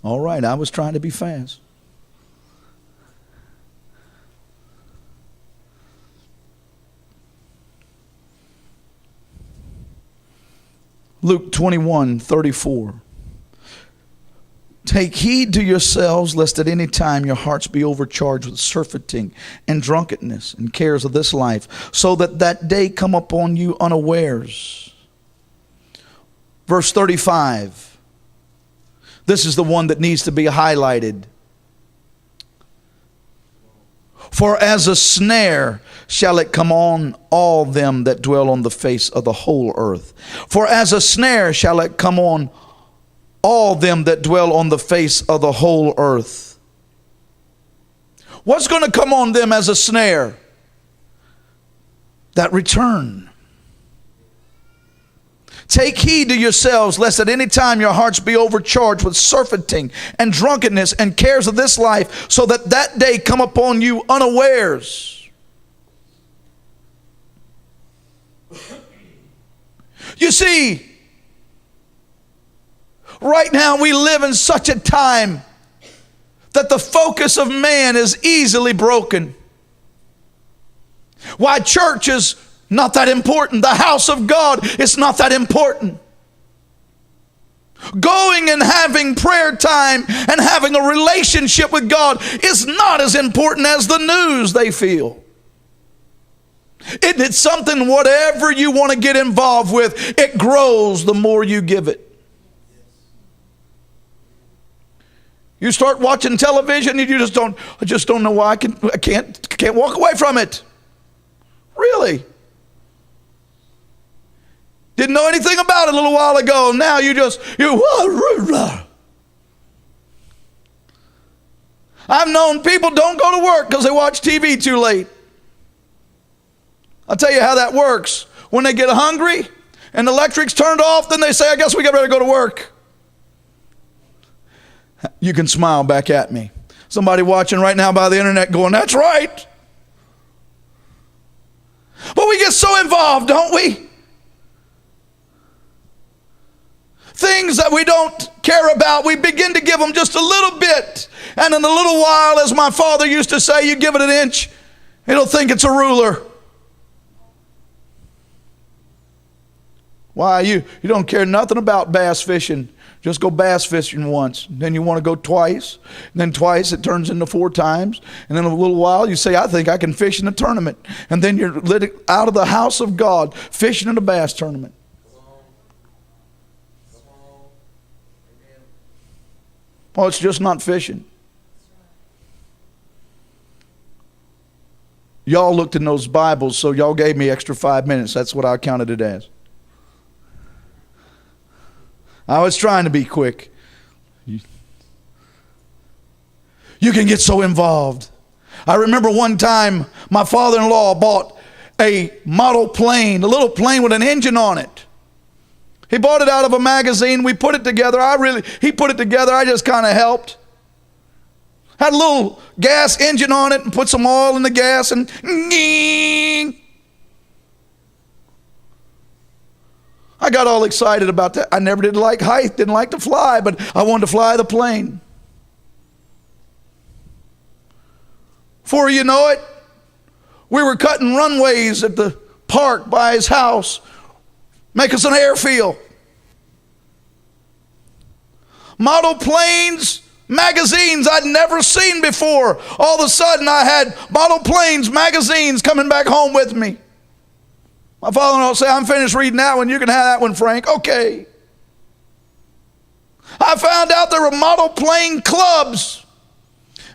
All right, I was trying to be fast. Luke 21:34. Take heed to yourselves, lest at any time your hearts be overcharged with surfeiting and drunkenness and cares of this life, so that that day come upon you unawares. Verse 35. This is the one that needs to be highlighted. For as a snare shall it come on all them that dwell on the face of the whole earth. For as a snare shall it come on all them that dwell on the face of the whole earth. What's going to come on them as a snare? That return. Take heed to yourselves, lest at any time your hearts be overcharged with surfeiting and drunkenness and cares of this life, so that that day come upon you unawares. You see, right now we live in such a time that the focus of man is easily broken. Why church is not that important. The house of God is not that important. Going and having prayer time and having a relationship with God is not as important as the news they feel. It's something, whatever you want to get involved with, it grows the more you give it. You start watching television and I just don't know why I can't walk away from it. Really? Didn't know anything about it a little while ago. Now I've known people don't go to work because they watch TV too late. I'll tell you how that works. When they get hungry and the electric's turned off, then they say, I guess we got ready to go to work. You can smile back at me. Somebody watching right now by the internet going, that's right. But we get so involved, don't we? Things that we don't care about, we begin to give them just a little bit. And in a little while, as my father used to say, you give it an inch, it'll think it's a ruler. Why? You don't care nothing about bass fishing. Just go bass fishing once. Then you want to go twice. And then twice it turns into 4 times. And then in a little while you say, I think I can fish in a tournament. And then you're out of the house of God fishing in a bass tournament. Well, it's just not fishing. Y'all looked in those Bibles, so y'all gave me extra 5 minutes. That's what I counted it as. I was trying to be quick. You can get so involved. I remember one time my father-in-law bought a model plane, a little plane with an engine on it. He bought it out of a magazine. We put it together. He put it together. I just kind of helped. Had a little gas engine on it and put some oil in the gas and I got all excited about that. I never did like height, didn't like to fly, but I wanted to fly the plane. Before you know it, we were cutting runways at the park by his house, make us an airfield. Model planes, magazines I'd never seen before. All of a sudden I had model planes, magazines coming back home with me. My father-in-law said, I'm finished reading that one. You can have that one, Frank. Okay. I found out there were model plane clubs.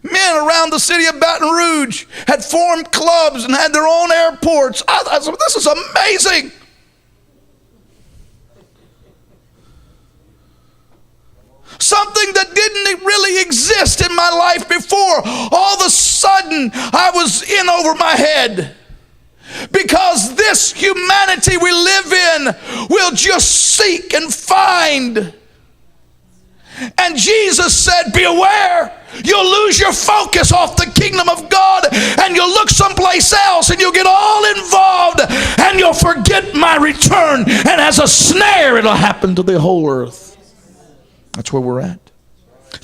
Men around the city of Baton Rouge had formed clubs and had their own airports. I said, this is amazing. Something that didn't really exist in my life before. All of a sudden, I was in over my head. Because this humanity we live in will just seek and find. And Jesus said, beware, you'll lose your focus off the kingdom of God and you'll look someplace else and you'll get all involved and you'll forget my return. And as a snare, it'll happen to the whole earth. That's where we're at.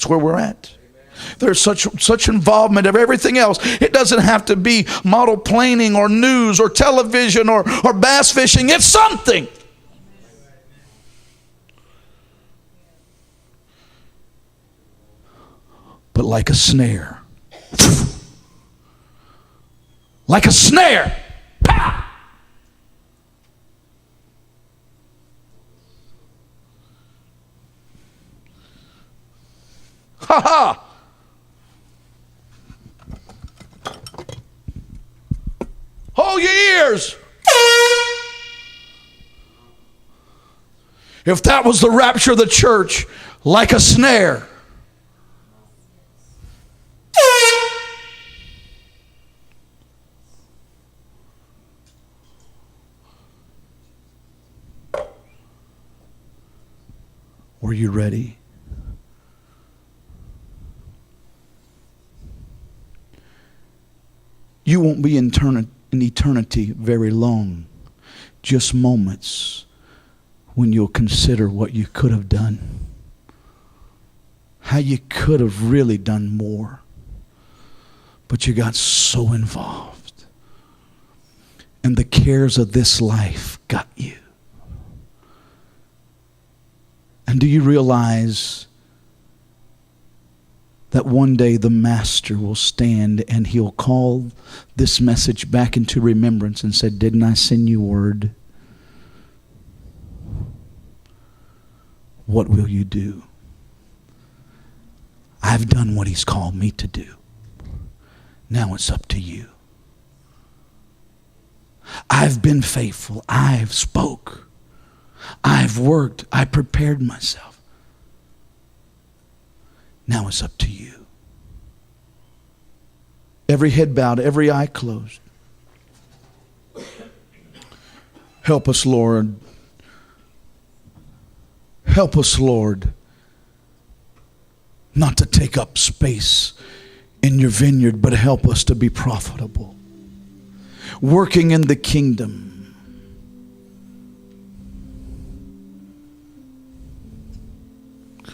That's where we're at. There's such involvement of everything else. It doesn't have to be model planing or news or television or bass fishing. It's something. But like a snare. Like a snare. Pow! Ha ha! Hold your ears. If that was the rapture of the church, like a snare. Were you ready? You won't be in eternity very long. Just moments when you'll consider what you could have done. How you could have really done more. But you got so involved. And the cares of this life got you. And do you realize that one day the Master will stand and he'll call this message back into remembrance and say, didn't I send you word? What will you do? I've done what he's called me to do. Now it's up to you. I've been faithful. I've spoke. I've worked. I prepared myself. Now it's up to you. Every head bowed, every eye closed. Help us, Lord. Help us, Lord, not to take up space in your vineyard, but help us to be profitable. Working in the kingdom.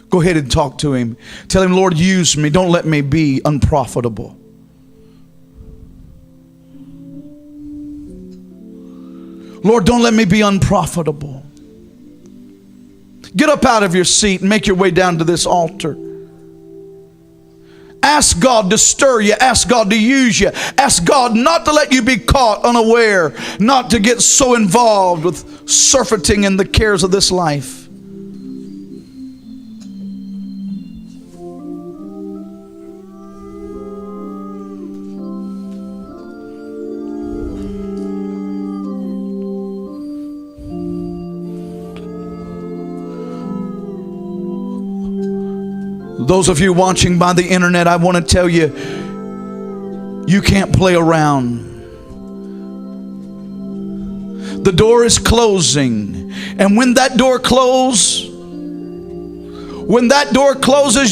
Go ahead and talk to him. Tell him, Lord, use me. Don't let me be unprofitable. Lord, don't let me be unprofitable. Get up out of your seat and make your way down to this altar. Ask God to stir you. Ask God to use you. Ask God not to let you be caught unaware. Not to get so involved with surfeiting in the cares of this life. Those of you watching by the internet, I want to tell you, you can't play around. The door is closing. And when that door closes,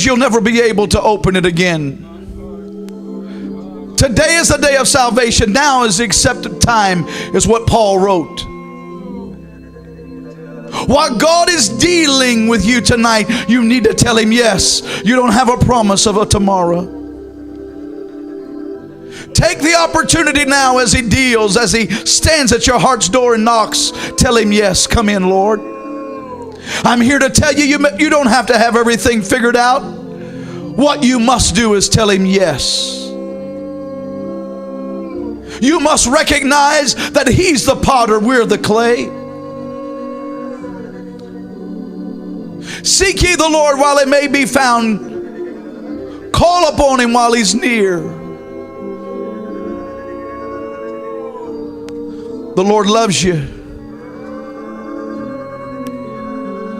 you'll never be able to open it again. Today is the day of salvation. Now is the accepted time, is what Paul wrote. While God is dealing with you tonight, you need to tell him yes. You don't have a promise of a tomorrow. Take the opportunity now as he deals, as he stands at your heart's door and knocks. Tell him yes. Come in, Lord. I'm here to tell you, you don't have to have everything figured out. What you must do is tell him yes. You must recognize that he's the potter, we're the clay. Seek ye the Lord while it may be found. Call upon him while he's near. The Lord loves you.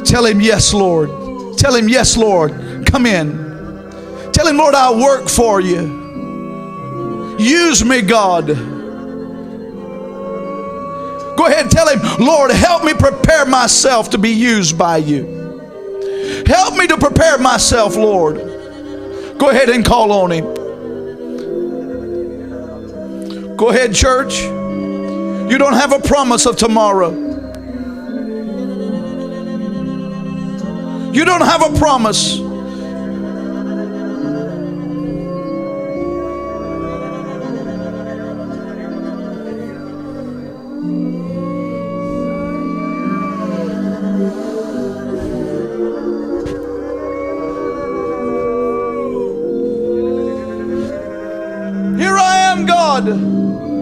Tell him yes, Lord. Tell him yes, Lord. Come in. Tell him, Lord, I'll work for you. Use me, God. Go ahead and tell him, Lord, help me prepare myself to be used by you. Help me to prepare myself, Lord. Go ahead and call on him. Go ahead, church. You don't have a promise of tomorrow. You don't have a promise. one God.